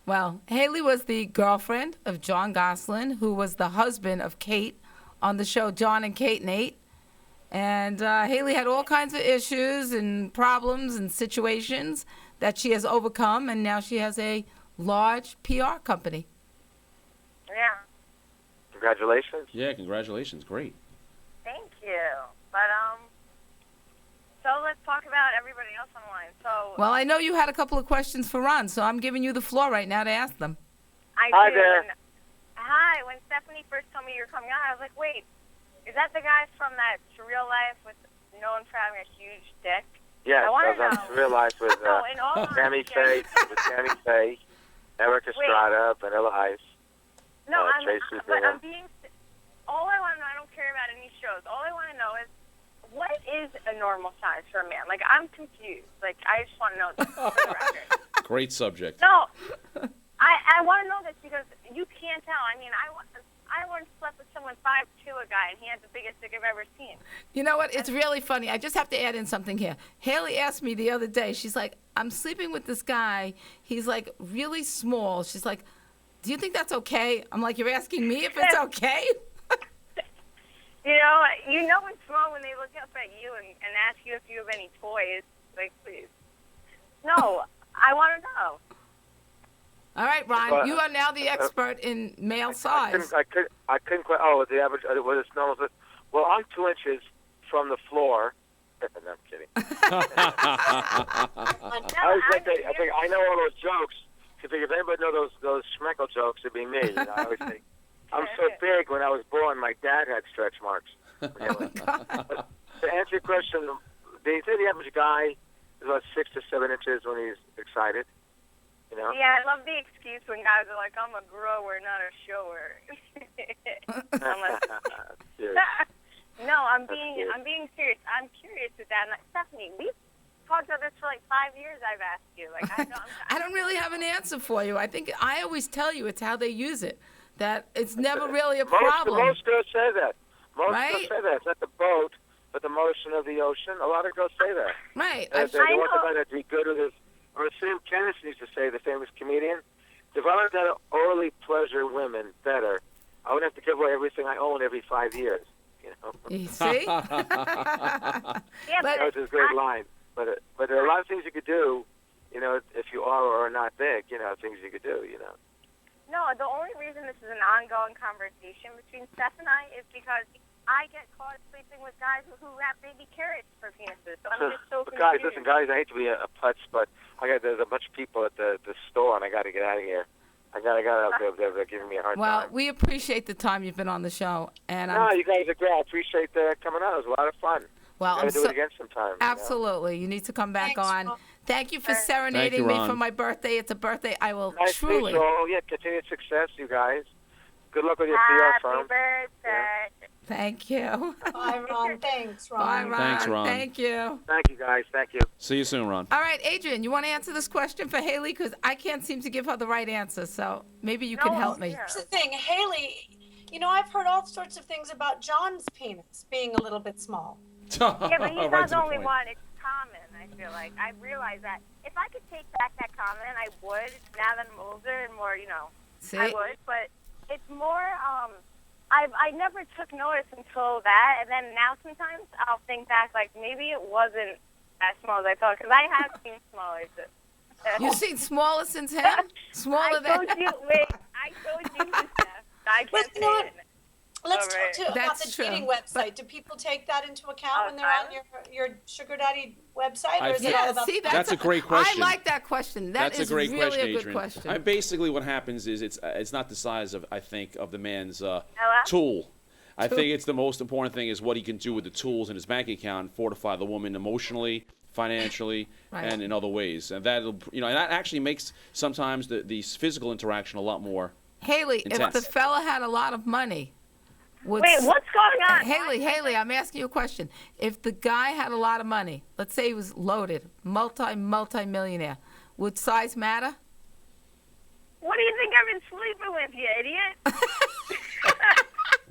Well, Haley was the girlfriend of John Gosselin, who was the husband of Kate on the show John and Kate and 8. And Haley had all kinds of issues and problems and situations that she has overcome, and now she has a large PR company. Yeah. Congratulations. Yeah, congratulations. Great. Thank you. But so let's talk about everybody else online. So Well, I know you had a couple of questions for Ron, so I'm giving you the floor right now to ask them. I Hi do. there. Hi. When Stephanie first told me you were coming on, I was like, wait, is that the guy from that Surreal Life with known for having a huge dick? Yes, I I wanna was on know. Real Life with No, in all Tammy honesty, Faye, Eric Estrada, Vanilla Ice. No, Tracy but Bingham. all I want to know, I don't care about any shows. All I want to know is, what is a normal size for a man? Like, I'm confused. Like, I just want to know this for the record. Great subject. No, I want to know this because you can't tell. I mean, I once slept with someone 5'2", a guy, and he had the biggest dick I've ever seen. You know what? It's really funny. I just have to add in something here. Haley asked me the other day, she's like, I'm sleeping with this guy. He's like really small. She's like, do you think that's okay? I'm like, you're asking me if it's okay? You know it's wrong when they look up at you and ask you if you have any toys. Like, please. No, I want to know. All right, Ron, you are now the expert in male size. I couldn't quite. Oh, the average. What is normal? Well, I'm 2 inches from the floor. No, I'm kidding. I know all those jokes. If anybody know those Schmeckel jokes, it'd be me. You know, I always think I'm so big. When I was born, my dad had stretch marks. Really. But to answer your question, they say the average guy is about 6 to 7 inches when he's excited. You know? Yeah, I love the excuse when guys are like, I'm a grower, not a shower. I'm like, Serious. no, I'm being serious. I'm curious with that. And Stephanie, we've talked about this for like 5 years. I've asked you. Like, I don't really have an answer for you. I think I always tell you it's how they use it. That it's never really a problem. Most girls say that. Most Right? girls say that. It's not the boat, but the motion of the ocean. A lot of girls say that. Right. They want the know. guy to be good with his. Or Sam Kinison used to say, the famous comedian, if I learned how to orally pleasure women better, I would have to give away everything I own every 5 years. You know? You see? Yeah, But- That was his great line. But there are a lot of things you could do, you know, if you are or are not big, you know, things you could do, you know. no, the only reason this is an ongoing conversation between Steph and I is because I get caught sleeping with guys who have baby carrots for penises. So I'm just so But guys, confused. listen, guys, I hate to be a putz, but there's a bunch of people at the store, and I got to get out of here. They're giving me a hard Well, time. we appreciate the time you've been on the show. And No, you guys are great. I appreciate coming on. It was a lot of fun. well, Gotta I'm do so, it again sometime. you know? absolutely. You need to come back Thanks, on. Ron. Thank you for Thank serenading you, me Ron. for my birthday. It's a birthday I will Nice to meet truly. you all. Yeah, continued success, you guys. Good luck with your PR Happy firm. birthday. Thank you. Bye, Ron. Thanks, Ron. Bye, Ron. Thanks, Ron. Thank you. Thank you, guys. Thank you. See you soon, Ron. All right, Adrian, you want to answer this question for Haley? Because I can't seem to give her the right answer. So maybe you can No, help me. yeah. Here's the thing, Haley, you know, I've heard all sorts of things about John's penis being a little bit small. Yeah, but he's Right not to the only point. one. It's common, I feel like. I realize that. If I could take back that comment, I would. Now that I'm older and more, See? I would. But it's more, I never took notice until that. And then now sometimes I'll think back, like, maybe it wasn't as small as I thought. Because I have seen smaller. You've seen smaller since him? I Smaller told than you, wait, I told you, Steph. I But can't you know say what? it. Let's All talk right. to about That's the true. dating website. Do people take that into account Oh, when they're on Tyler? your sugar daddy website, or I is it think- all Yeah, about see, That's a great question. I like that question. That's is a great really question, a good Adrian. question. Basically, what happens is it's not the size of, I think, of the man's Hello? tool. I think it's the most important thing is what he can do with the tools in his bank account, fortify the woman emotionally, financially, Right. and in other ways. And that'll, and that actually makes sometimes the physical interaction a lot more. Haley, if Intense. the fella had a lot of money, would Wait, what's going on? Haley, I'm asking you a question. If the guy had a lot of money, let's say he was loaded, multi-millionaire, would size matter? What do you think I've been sleeping with, you idiot?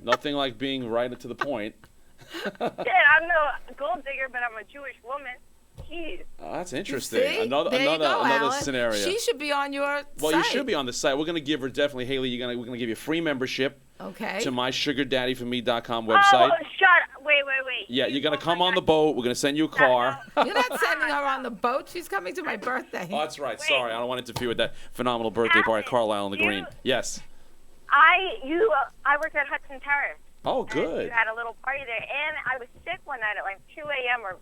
Nothing like being right to the point. Yeah, I'm no gold digger, but I'm a Jewish woman. Jeez. That's interesting. See? Another There you go, Alan. scenario. She should be on your Well, site. you should be on the site. We're going to give her definitely, Haley. We're going to give you free membership Okay. to my SugarDaddyForMe.com website. Oh, shut up. Wait. Yeah, you're going to come on the boat. We're going to send you a car. You're not sending her on the boat. She's coming to my birthday. Oh, that's right. Sorry, I don't want to interfere with that phenomenal birthday party at Carlisle on the Green. Yes. I work at Hudson Terrace. Oh, And good. you had a little party there, and I was sick one night at like 2 a.m. or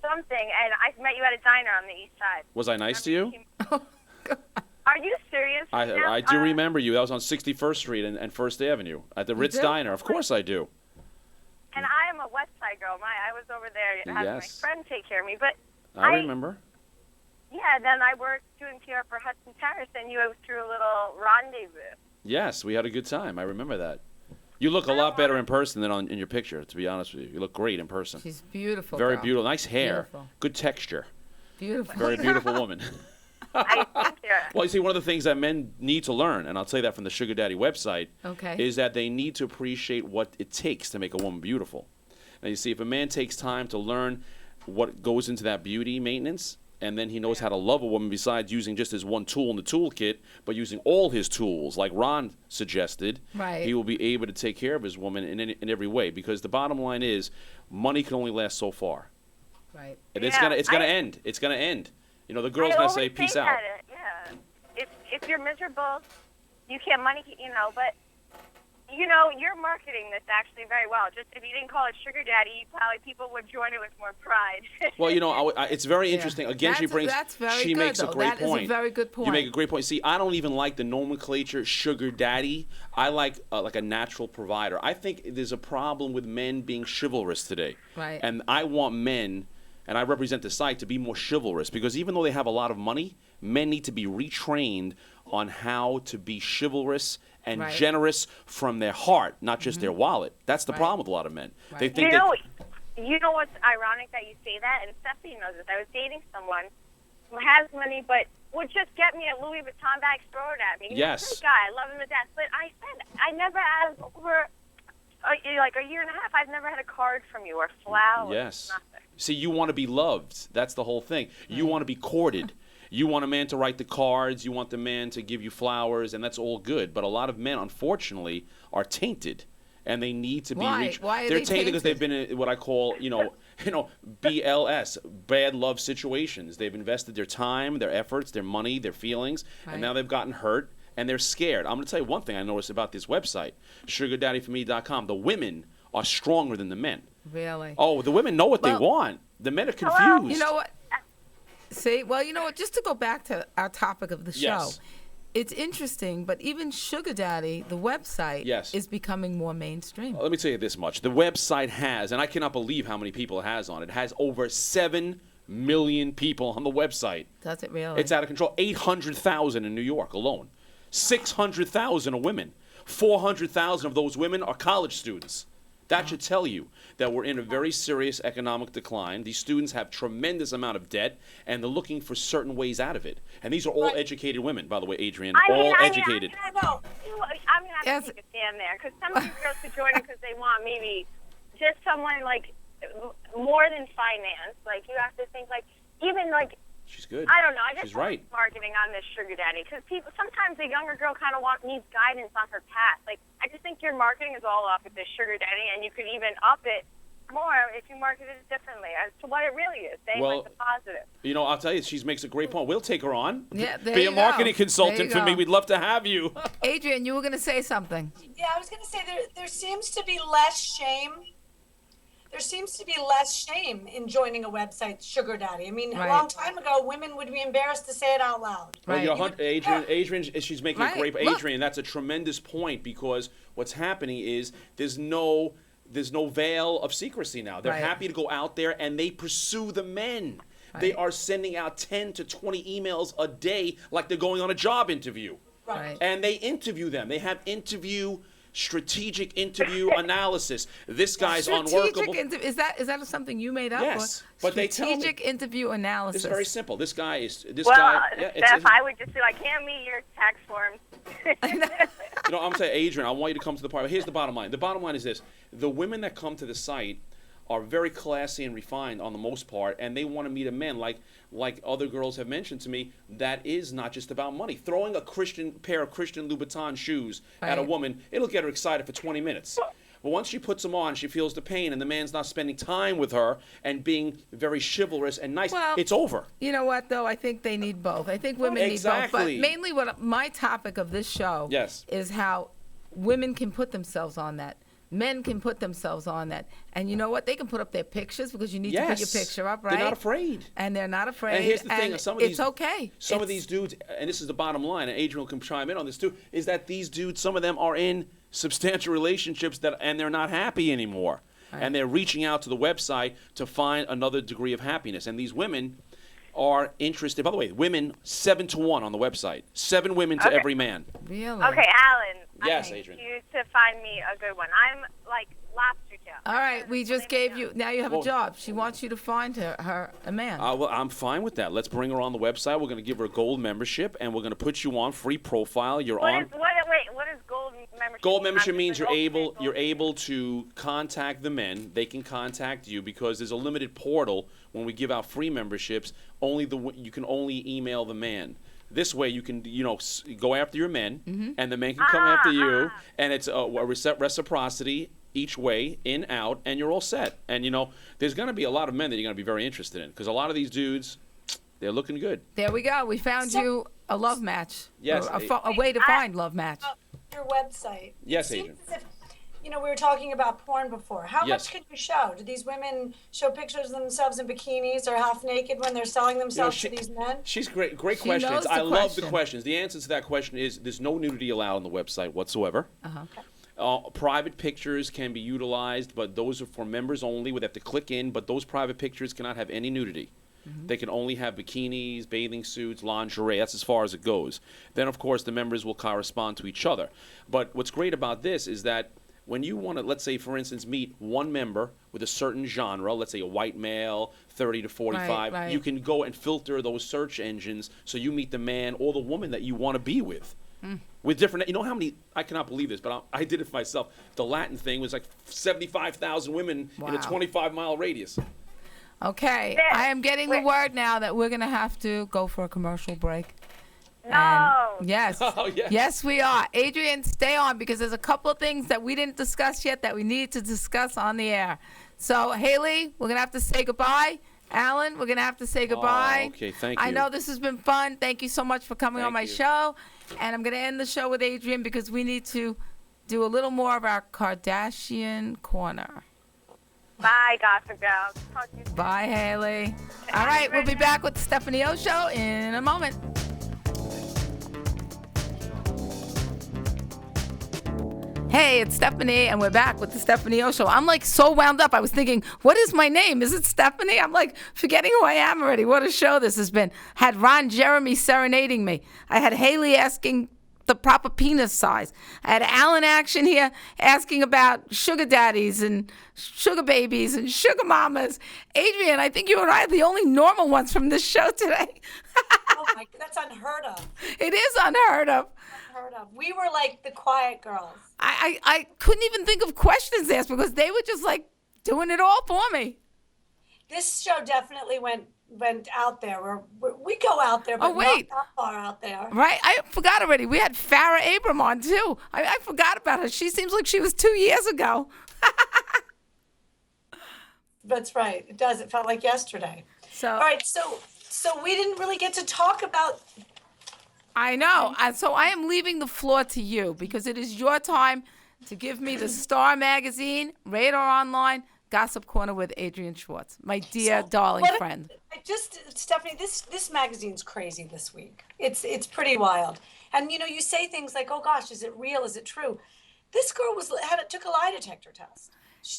something, and I met you at a diner on the east side. Was I nice to you? Are you serious? I do remember you. That was on 61st Street and First Avenue at the Ritz do? Diner. Of course I do. And I am a West Side girl. I was over there having Yes. my friend take care of me. But I remember. Yeah, then I worked doing PR for Hudson Terrace, and you threw a little rendezvous. Yes, we had a good time. I remember that. You look a lot better in person than in your picture, to be honest with you. You look great in person. She's beautiful. Very girl. beautiful. Nice hair. Beautiful. Good texture. Beautiful. Very beautiful woman. Thank you. Well, you see, one of the things that men need to learn, and I'll tell you that from the Sugar Daddy website, Okay. is that they need to appreciate what it takes to make a woman beautiful. Now, you see, if a man takes time to learn what goes into that beauty maintenance, and then he knows how to love a woman besides using just his one tool in the toolkit, but using all his tools, like Ron suggested, Right. he will be able to take care of his woman in every way. Because the bottom line is, money can only last so far. Right. And Yeah, it's gonna end. It's gonna end. The girl's I gonna always say, peace say out. that, yeah. If you're miserable, you can't money, but you're marketing this actually very well. Just if you didn't call it Sugar Daddy, probably people would join it with more pride. Well, it's very interesting. Again, That's very she good, makes though. a great That is point. a very good point. You make a great point. See, I don't even like the nomenclature sugar daddy. I like a natural provider. I think there's a problem with men being chivalrous today. Right. And I want men, and I represent the site, to be more chivalrous, because even though they have a lot of money, men need to be retrained on how to be chivalrous and Right. generous from their heart, not just their wallet. That's the Right. problem with a lot of men. They Right. think You know what's ironic that you say that, and Stephanie knows this. I was dating someone who has money, but would just get me a Louis Vuitton bag, throw it at me. He's Yes. a great guy. I love him to death. But I said, I never asked over like a year and a half. I've never had a card from you or flowers. Yes. Nothing. See, you want to be loved. That's the whole thing. You want to be courted. You want a man to write the cards. You want the man to give you flowers, and that's all good. But a lot of men, unfortunately, are tainted, and they need to be Why? reached. Why are They're they tainted because they've tainted? been in what I call, BLS, bad love situations. They've invested their time, their efforts, their money, their feelings, Right. and now they've gotten hurt, and they're scared. I'm going to tell you one thing I noticed about this website, SugarDaddyForMe.com. The women are stronger than the men. Really. Oh, the women know what they Well- want. The men are confused. You know what? See, well, you know what? Just to go back to our topic of the show, Yes. it's interesting, but even Sugar Daddy, the website, Yes. is becoming more mainstream. Let me tell you this much. The website has, and I cannot believe how many people it has on it. It has over 7 million people on the website. Does it really? It's out of control. 800,000 in New York alone. 600,000 are women. 400,000 of those women are college students. That should tell you that we're in a very serious economic decline. These students have tremendous amount of debt, and they're looking for certain ways out of it. And these are all educated women, by the way, Adrian. All educated. I'm gonna have Yes. to take a stand there because some of these girls could join it because they want maybe just someone like more than finance. Like you have to think like even like She's good. I don't know. I just She's right. want marketing on this sugar daddy because people sometimes the younger girl kind of needs guidance on her path. Like I just think your marketing is all off with this sugar daddy, and you could even up it more if you market it differently as to what it really is. Saying Well, like the positive. I'll tell you, she makes a great point. We'll take her on. Yeah, there Be you a go. marketing There consultant you for me. go. We'd love to have you. Adrian, you were going to say something. Yeah, I was going to say there seems to be less shame. There seems to be less shame in joining a website, Sugar Daddy. I mean, Right. a long time ago, women would be embarrassed to say it out loud. Well, Right. Adrian, she's making Right. a great Look. Adrian, that's a tremendous point because what's happening is there's no veil of secrecy now. They're Right. happy to go out there and they pursue the men. They Right. are sending out 10 to 20 emails a day like they're going on a job interview. Right. And they interview them. They have strategic interview analysis. This guy's unworkable. Is that something you made up? Yes, Or but they tell me- strategic interview analysis. It's very simple. This guy. Well, Yeah, Steph, I would just be like, hand me your tax forms. You know, I'm saying, Adrian, I want you to come to the party. Here's the bottom line. The bottom line is this: the women that come to the site are very classy and refined on the most part, and they want to meet a man like other girls have mentioned to me. That is not just about money. Throwing a pair of Christian Louboutin shoes at a Right. woman, it'll get her excited for 20 minutes. But once she puts them on, she feels the pain, and the man's not spending time with her and being very chivalrous and nice. Well, it's over. You know what, though? I think they need both. I think women need both. Exactly. But mainly what my topic of this show Yes. is how women can put themselves on that. Men can put themselves on that. And you know what? They can put up their pictures because you need to put your picture up, right? They're not afraid. And they're not afraid. And here's the thing, and some of it's these, okay. Some of these dudes, and this is the bottom line, and Adrian can chime in on this too, is that these dudes, some of them are in substantial relationships and they're not happy anymore. Right. And they're reaching out to the website to find another degree of happiness. And these women are interested, by the way, women 7 to 1 on the website. 7 women to Okay. every man. Really? Okay, Alan. Yes, I need Adrian. you to find me a good one. I'm like lobster tail. All right, we just gave you, now you have a Well- job. She wants you to find her a man. Well, I'm fine with that. Let's bring her on the website. We're going to give her a gold membership, and we're going to put you on free profile. You're on. What is gold membership? Gold mean? membership I'm means just you're an old able to contact the men. They can contact you because there's a limited portal when we give out free memberships. You can only email the man. This way you can go after your men, and the men can come after you, and it's a reciprocity each way, in, out, and you're all set. And there's going to be a lot of men that you're going to be very interested in because a lot of these dudes, they're looking good. There we go. We found you a love match. Yes, Or a way to find love match. Your website. Yes, It seems Adrian. as if, we were talking about porn before. How Yes. much can you show? Do these women show pictures of themselves in bikinis or half naked when they're selling themselves to these men? She's great She questions. knows the I love the question. questions. The answer to that question is there's no nudity allowed on the website whatsoever. Uh-huh. Private pictures can be utilized, but those are for members only. We'd have to click in, but those private pictures cannot have any nudity. They can only have bikinis, bathing suits, lingerie. That's as far as it goes. Then, of course, the members will correspond to each other. But what's great about this is that when you want to, let's say, for instance, meet one member with a certain genre, let's say a white male, 30 to 45, right. you can go and filter those search engines so you meet the man or the woman that you want to be with. With different, you know how many, I cannot believe this, but I did it myself. The Latin thing was like 75,000 women in a Wow. 25-mile radius. Okay, There- I am getting the wait. word now that we're going to have to go for a commercial break. No. Yes. Oh, yes. Yes, we are. Adrian, stay on because there's a couple of things that we didn't discuss yet that we need to discuss on the air. So, Haley, we're going to have to say goodbye. Alan, we're going to have to say goodbye. okay, thank I you. know this has been fun. Thank you so much for coming on Thank my you. show. And I'm going to end the show with Adrian because we need to do a little more of our Kardashian corner. Bye, Gossip Girl. Talk to you soon. Bye, Haley. All right, we'll be back with the Stephanie O Show in a moment. Hey, it's Stephanie, and we're back with the Stephanie O Show. I'm like so wound up. I was thinking, what is my name? Is it Stephanie? I'm like forgetting who I am already. What a show this has been. Had Ron Jeremy serenading me. I had Haley asking the proper penis size. I had Alan Action here asking about sugar daddies and sugar babies and sugar mamas. Adrian, I think you and I are the only normal ones from this show today. Oh my, that's unheard of. It is unheard of. Unheard of. We were like the quiet girls. I couldn't even think of questions asked because they were just like doing it all for me. This show definitely went out there. We go out there, but Oh, wait. not that far out there. Right? I forgot already. We had Farrah Abram on too. I forgot about her. She seems like she was 2 years ago. That's right. It does. It felt like yesterday. So All right. So we didn't really get to talk about. I know. So I am leaving the floor to you because it is your time to give me the Star Magazine, Radar Online, Gossip Corner with Adrian Schwartz, my dear, darling What- friend. Stephanie, this magazine's crazy this week. It's pretty wild. And you say things like, "Oh gosh, is it real? Is it true?" This girl took a lie detector test.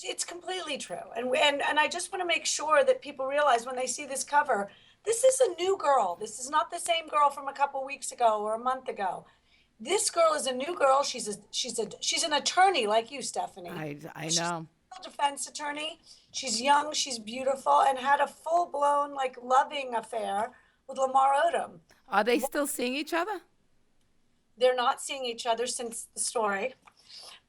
It's completely true. And I just want to make sure that people realize when they see this cover, this is a new girl. This is not the same girl from a couple weeks ago or a month ago. This girl is a new girl. She's an attorney like you, Stephanie. I She's know. a defense attorney. She's young, she's beautiful, and had a full-blown, like, loving affair with Lamar Odom. Are they still seeing each other? They're not seeing each other since the story.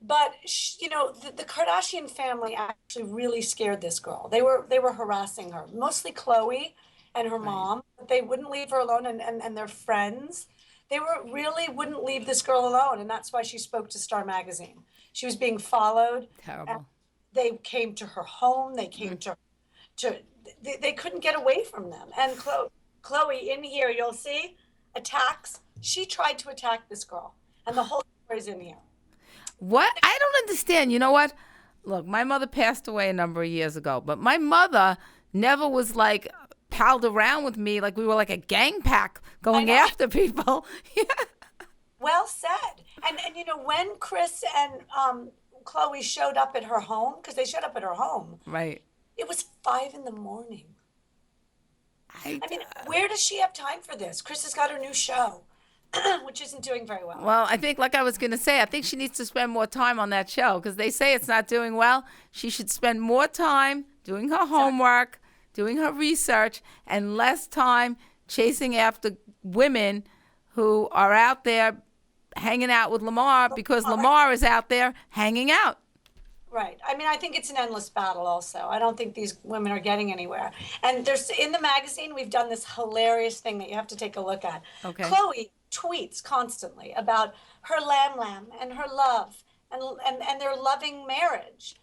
But the Kardashian family actually really scared this girl. They were harassing her, mostly Khloe and her mom. But they wouldn't leave her alone, and their friends. They really wouldn't leave this girl alone, and that's why she spoke to Star Magazine. She was being followed. Terrible. They came to her home. They came to they couldn't get away from them. And Khloe in here, you'll see, attacks. She tried to attack this girl, and the whole story's in here. What? I don't understand. You know what? Look, my mother passed away a number of years ago, but my mother never was like palled around with me like we were like a gang pack going after people. Well said. And when Chris and Khloe showed up at her home, because they showed up at her home, Right. it was 5 a.m. I mean, where does she have time for this? Chris has got her new show, which isn't doing very well. Well, I think, like I was going to say, I think she needs to spend more time on that show because they say it's not doing well. She should spend more time doing her homework, doing her research, and less time chasing after women who are out there hanging out with Lamar because Lamar is out there hanging out. Right. I mean, I think it's an endless battle also. I don't think these women are getting anywhere. And there's in the magazine, we've done this hilarious thing that you have to take a look at. Okay. Khloe tweets constantly about her lamb and her love and their loving marriage.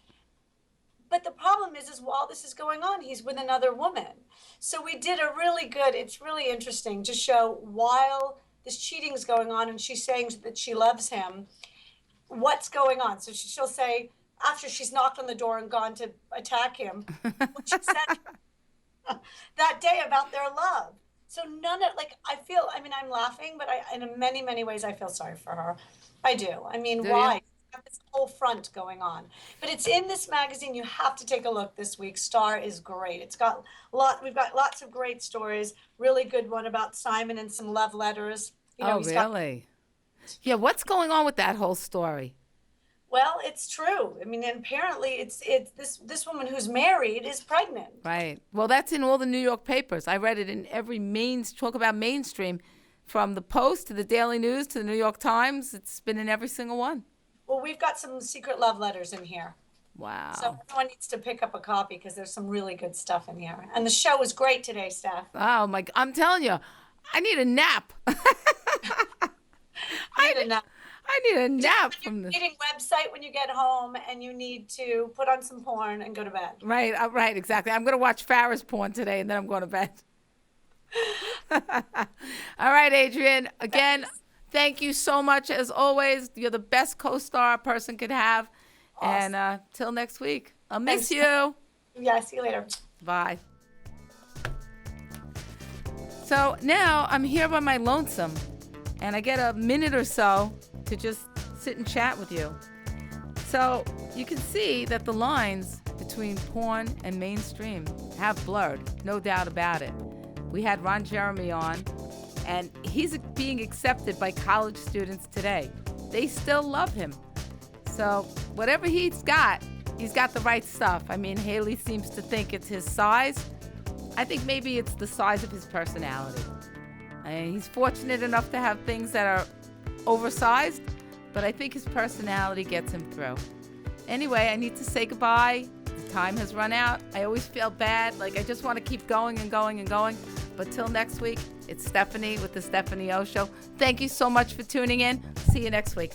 But the problem is while this is going on, he's with another woman. So we did a really good, it's really interesting to show while this cheating is going on and she's saying that she loves him, what's going on. So she'll say, after she's knocked on the door and gone to attack him, what she said that day about their love. So I'm laughing, but in many, many ways, I feel sorry for her. I do. I mean, Do why? you? Got this whole front going on. But it's in this magazine. You have to take a look this week. Star is great. We've got lots of great stories. Really good one about Simon and some love letters. Really? Yeah, what's going on with that whole story? Well, it's true. I mean, and apparently it's this woman who's married is pregnant. Right. Well, that's in all the New York papers. I read it in every talk about mainstream, from the Post to the Daily News to the New York Times. It's been in every single one. Well, we've got some secret love letters in here. Wow. So everyone needs to pick up a copy because there's some really good stuff in here. And the show was great today, Steph. Oh, I'm telling you, I need a nap. I need a nap from Your the... dating website when you get home and you need to put on some porn and go to bed. Right, exactly. I'm going to watch Farrah's porn today, and then I'm going to bed. All right, Adrienne. Again, thank you so much. As always, you're the best co-star a person could have. Awesome. And till next week. I'll miss Thanks. you. Yeah, see you later. Bye. So now I'm here by my lonesome, and I get a minute or so to just sit and chat with you. So you can see that the lines between porn and mainstream have blurred, no doubt about it. We had Ron Jeremy on, and he's being accepted by college students today. They still love him. So whatever he's got the right stuff. I mean, Haley seems to think it's his size. I think maybe it's the size of his personality. And he's fortunate enough to have things that are oversized, but I think his personality gets him through. Anyway, I need to say goodbye. The time has run out. I always feel bad, like I just want to keep going and going and going. But till next week, it's Stephanie with the Stephanie O Show. Thank you so much for tuning in. See you next week.